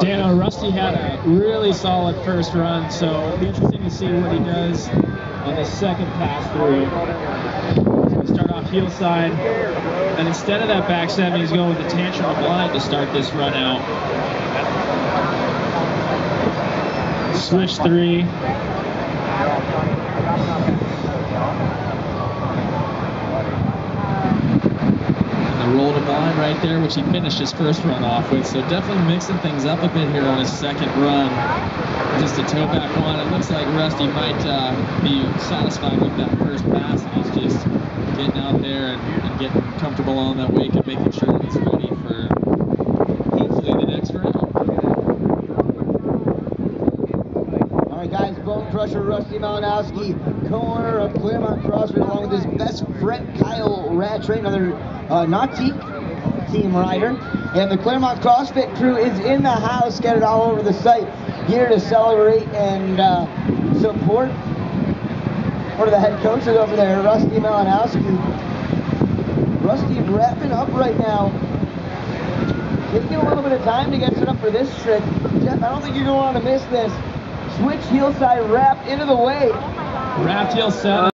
Dano, Rusty had a really solid first run, so it'll be interesting to see what he does on the second pass through. He's going to start off heel side, and instead of that back 7, he's going with the tantrum blind to start this run out. Switch 3. Roll to blind right there, which he finished his first run off with. So definitely mixing things up a bit here on his second run. Just a toe back one. It looks like Rusty might be satisfied with that first pass, and he's just getting out there and getting comfortable on that wake and making sure that he's ready for hopefully the next round. All right, guys, Bone Crusher Rusty Malinowski, co-owner of Claremont CrossFit, along with his best friend Kyle Rattray, another Nautique team rider. And the Claremont CrossFit crew is in the house, scattered all over the site, here to celebrate and support one of the head coaches over there, Rusty Malinowski. Rusty wrapping up right now. Taking a little bit of time to get set up for this trick. Jeff, I don't think you're going to want to miss this. Switch heel side wrap into the way. Wrapped heel 7.